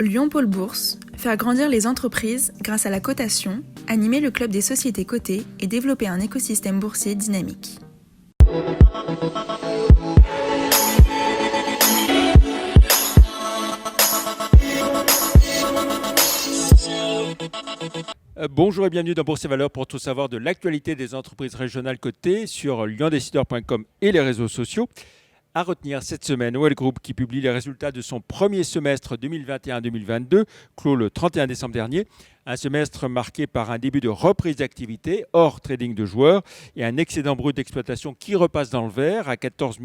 Lyon Pôle Bourse, faire grandir les entreprises grâce à la cotation, animer le club des sociétés cotées et développer un écosystème boursier dynamique. Bonjour et bienvenue dans Bourse et Valeurs pour tout savoir de l'actualité des entreprises régionales cotées sur lyondécideur.com et les réseaux sociaux. À retenir cette semaine, OL Group qui publie les résultats de son premier semestre 2021-2022, clos le 31 décembre dernier. Un semestre marqué par un début de reprise d'activité hors trading de joueurs et un excédent brut d'exploitation qui repasse dans le vert à 14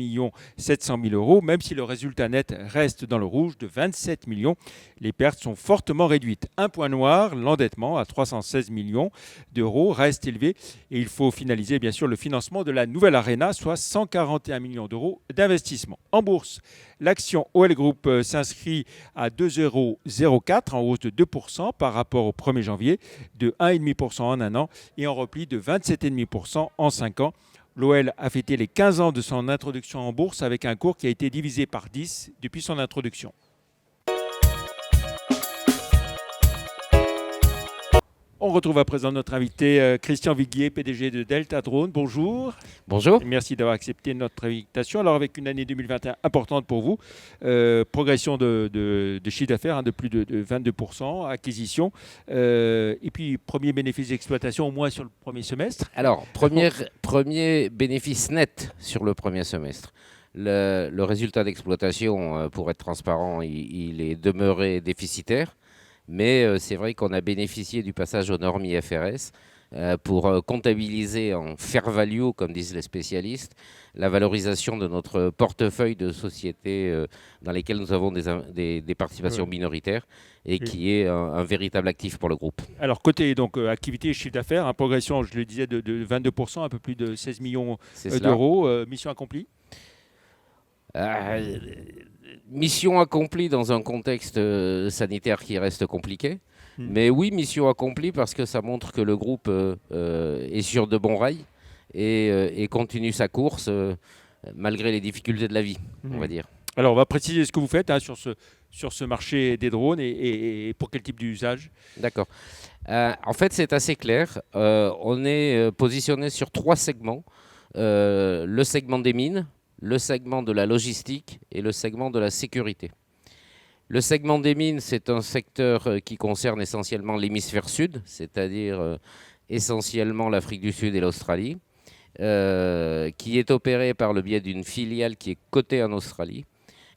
700 000 euros, même si le résultat net reste dans le rouge de 27 millions. Les pertes sont fortement réduites. Un point noir, l'endettement à 316 millions d'euros reste élevé et il faut finaliser bien sûr le financement de la nouvelle Arena, soit 141 millions d'euros d'investissement. En bourse, l'action OL Group s'inscrit à 2,04 € en hausse de 2% par rapport au 1er janvier, de 1,5% en un an et en repli de 27,5% en 5 ans. L'OL a fêté les 15 ans de son introduction en bourse avec un cours qui a été divisé par 10 depuis son introduction. On retrouve à présent notre invité Christian Viguier, PDG de Delta Drone. Bonjour. Bonjour. Merci d'avoir accepté notre invitation. Alors avec une année 2021 importante pour vous, progression de chiffre d'affaires de plus de 22%, acquisition, et puis premier bénéfice d'exploitation au moins sur le premier semestre. Alors, premier bénéfice net sur le premier semestre. Le résultat d'exploitation, pour être transparent, il est demeuré déficitaire. Mais c'est vrai qu'on a bénéficié du passage aux normes IFRS pour comptabiliser en fair value, comme disent les spécialistes, la valorisation de notre portefeuille de sociétés dans lesquelles nous avons des participations minoritaires et qui est un véritable actif pour le groupe. Alors côté donc, activité et chiffre d'affaires, progression, je le disais, de 22%, un peu plus de 16 millions d'euros, mission accomplie. Mission accomplie dans un contexte sanitaire qui reste compliqué. Mais oui, mission accomplie parce que ça montre que le groupe est sur de bons rails et continue sa course malgré les difficultés de la vie, on va dire. Alors, on va préciser ce que vous faites sur ce marché des drones et pour quel type d'usage. D'accord. En fait, c'est assez clair. On est positionné sur 3 segments. Le segment des mines, le segment de la logistique et le segment de la sécurité. Le segment des mines, c'est un secteur qui concerne essentiellement l'hémisphère sud, c'est-à-dire essentiellement l'Afrique du Sud et l'Australie, qui est opéré par le biais d'une filiale qui est cotée en Australie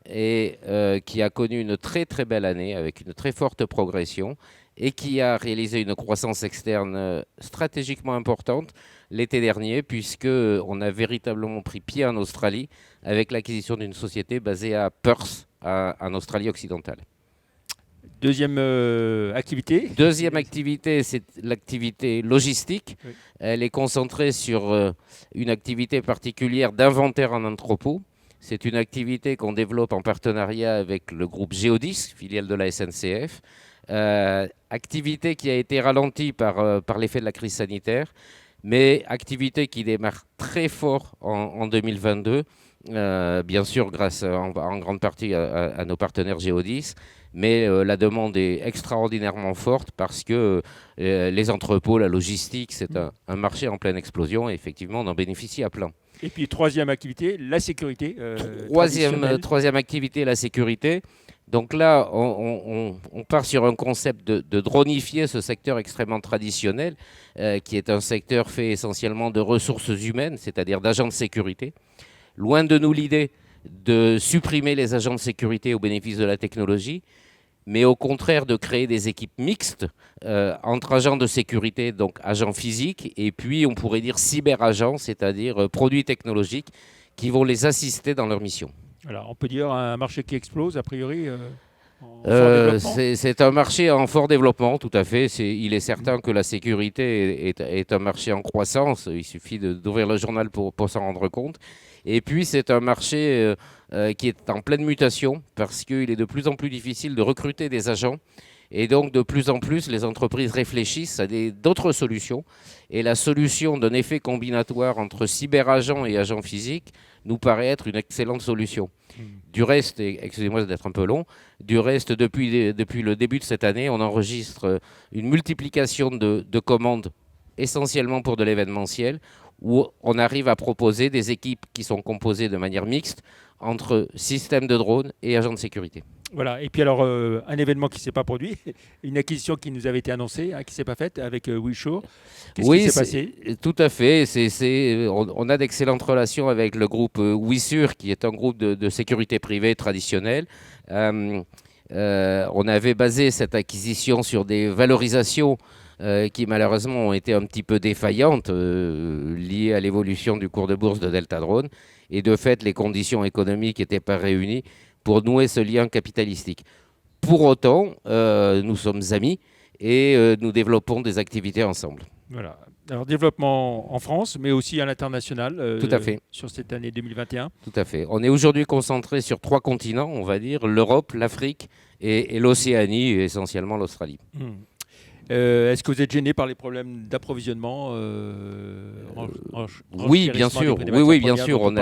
et qui a connu une très très belle année avec une très forte progression et qui a réalisé une croissance externe stratégiquement importante l'été dernier, puisqu'on a véritablement pris pied en Australie avec l'acquisition d'une société basée à Perth, en Australie occidentale. Deuxième activité. Deuxième activité, c'est l'activité logistique. Oui. Elle est concentrée sur une activité particulière d'inventaire en entrepôt. C'est une activité qu'on développe en partenariat avec le groupe Géodis, filiale de la SNCF. Activité qui a été ralentie par l'effet de la crise sanitaire, mais activité qui démarre très fort en 2022, bien sûr grâce en grande partie à nos partenaires Géodis, mais la demande est extraordinairement forte parce que les entrepôts, la logistique, c'est un marché en pleine explosion et effectivement on en bénéficie à plein. Et puis troisième activité, la sécurité. Troisième activité, la sécurité. Donc là, on part sur un concept de dronifier ce secteur extrêmement traditionnel, qui est un secteur fait essentiellement de ressources humaines, c'est-à-dire d'agents de sécurité. Loin de nous l'idée de supprimer les agents de sécurité au bénéfice de la technologie, mais au contraire de créer des équipes mixtes entre agents de sécurité, donc agents physiques, et puis on pourrait dire cyberagents, c'est-à-dire produits technologiques qui vont les assister dans leur mission. Alors, on peut dire un marché qui explose, a priori c'est un marché en fort développement, tout à fait. Il est certain que la sécurité est un marché en croissance. Il suffit d'ouvrir le journal pour s'en rendre compte. Et puis, c'est un marché qui est en pleine mutation parce qu'il est de plus en plus difficile de recruter des agents. Et donc, de plus en plus, les entreprises réfléchissent à d'autres solutions. Et la solution d'un effet combinatoire entre cyberagents et agents physiques nous paraît être une excellente solution. Du reste, et excusez-moi d'être un peu long, du reste, depuis le début de cette année, on enregistre une multiplication de commandes, essentiellement pour de l'événementiel, où on arrive à proposer des équipes qui sont composées de manière mixte entre systèmes de drones et agents de sécurité. Voilà, et puis alors, un événement qui ne s'est pas produit, une acquisition qui nous avait été annoncée, qui ne s'est pas faite avec Wisho. Qu'est-ce qui s'est passé ? Tout à fait. On a d'excellentes relations avec le groupe Wissur, qui est un groupe de sécurité privée traditionnel. On avait basé cette acquisition sur des valorisations qui malheureusement ont été un petit peu défaillantes, liées à l'évolution du cours de bourse de Delta Drone. Et de fait, les conditions économiques n'étaient pas réunies pour nouer ce lien capitalistique. Pour autant, nous sommes amis et nous développons des activités ensemble. Voilà. Alors, développement en France, mais aussi à l'international. Tout à fait. Sur cette année 2021. Tout à fait. On est aujourd'hui concentré sur 3 continents, on va dire, l'Europe, l'Afrique et l'Océanie, et essentiellement l'Australie. Est-ce que vous êtes gêné par les problèmes d'approvisionnement Oui, bien sûr. Oui, bien sûr. On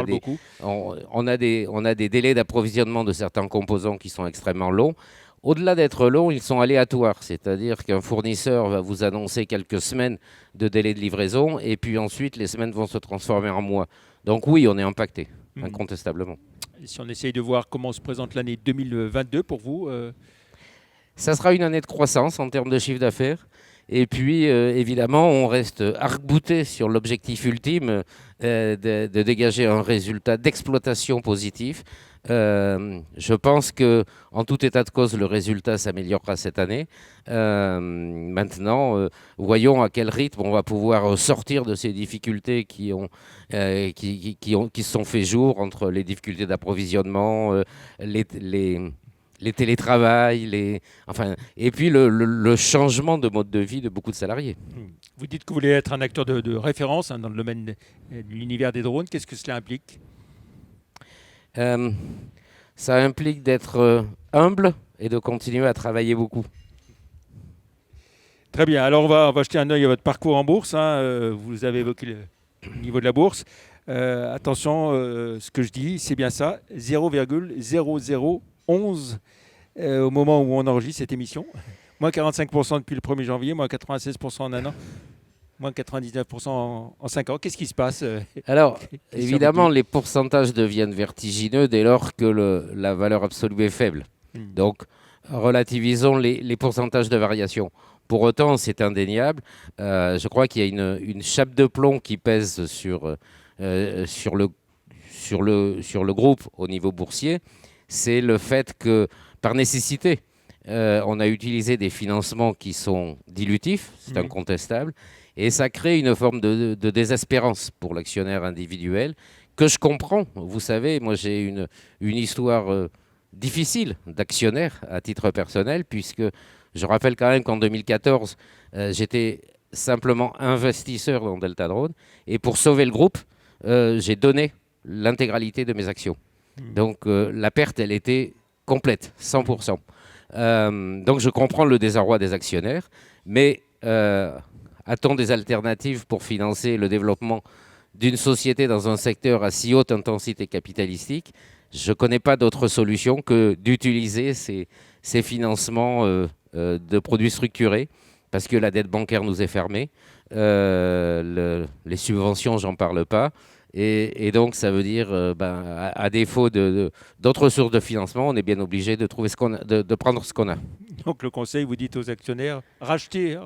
a des délais d'approvisionnement de certains composants qui sont extrêmement longs. Au-delà d'être longs, ils sont aléatoires. C'est-à-dire qu'un fournisseur va vous annoncer quelques semaines de délai de livraison et puis ensuite, les semaines vont se transformer en mois. Donc oui, on est impacté, incontestablement. Et si on essaye de voir comment se présente l'année 2022 pour vous Ça sera une année de croissance en termes de chiffre d'affaires. Et puis, évidemment, on reste arc-bouté sur l'objectif ultime de dégager un résultat d'exploitation positif. Je pense qu'en tout état de cause, le résultat s'améliorera cette année. Maintenant, voyons à quel rythme on va pouvoir sortir de ces difficultés qui se sont fait jour entre les difficultés d'approvisionnement, les télétravails, et puis le changement de mode de vie de beaucoup de salariés. Vous dites que vous voulez être un acteur de référence dans le domaine de l'univers des drones. Qu'est-ce que cela implique ? Ça implique d'être humble et de continuer à travailler beaucoup. Très bien. Alors, on va jeter un œil à votre parcours en bourse. Vous avez évoqué le niveau de la bourse. Attention, ce que je dis, c'est bien ça. 0,0011 au moment où on enregistre cette émission. Moins 45% depuis le 1er janvier, moins 96% en un an, moins 99% en 5 ans. Qu'est-ce qui se passe Alors, évidemment, les pourcentages deviennent vertigineux dès lors que la valeur absolue est faible. Donc, relativisons les pourcentages de variation. Pour autant, c'est indéniable. Je crois qu'il y a une chape de plomb qui pèse sur le groupe au niveau boursier. C'est le fait que, par nécessité, on a utilisé des financements qui sont dilutifs, c'est incontestable, et ça crée une forme de désespérance pour l'actionnaire individuel, que je comprends. Vous savez, moi j'ai une histoire difficile d'actionnaire à titre personnel, puisque je rappelle quand même qu'en 2014, j'étais simplement investisseur dans Delta Drone, et pour sauver le groupe, j'ai donné l'intégralité de mes actions. Donc la perte, elle était complète, 100%. Donc je comprends le désarroi des actionnaires, mais a-t-on des alternatives pour financer le développement d'une société dans un secteur à si haute intensité capitalistique? Je ne connais pas d'autre solution que d'utiliser ces financements de produits structurés, parce que la dette bancaire nous est fermée, les subventions, j'en parle pas. Et donc, ça veut dire, à défaut d'autres sources de financement, on est bien obligé de prendre ce qu'on a. Donc, le conseil, vous dites aux actionnaires, rachetez,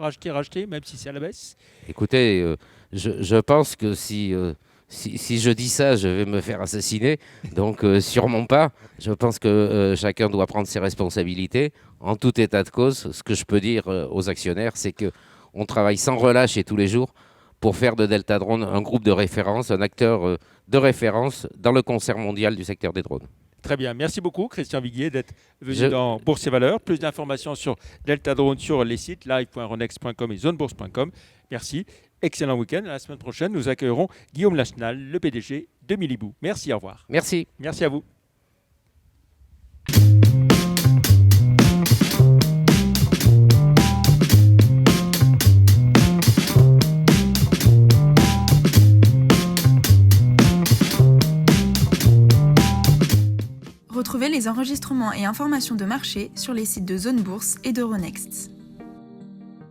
même si c'est à la baisse. Écoutez, je pense que si je dis ça, je vais me faire assassiner. Donc, sûrement pas. Je pense que chacun doit prendre ses responsabilités. En tout état de cause, ce que je peux dire aux actionnaires, c'est qu'on travaille sans relâche et tous les jours pour faire de Delta Drone un groupe de référence, un acteur de référence dans le concert mondial du secteur des drones. Très bien. Merci beaucoup, Christian Viguier, d'être venu dans Bourse et Valeurs. Plus d'informations sur Delta Drone sur les sites live.ronex.com et zonebourse.com. Merci. Excellent week-end. La semaine prochaine, nous accueillerons Guillaume Lachenal, le PDG de Milibou. Merci, au revoir. Merci. Merci à vous. Retrouvez les enregistrements et informations de marché sur les sites de Zone Bourse et d'Euronext.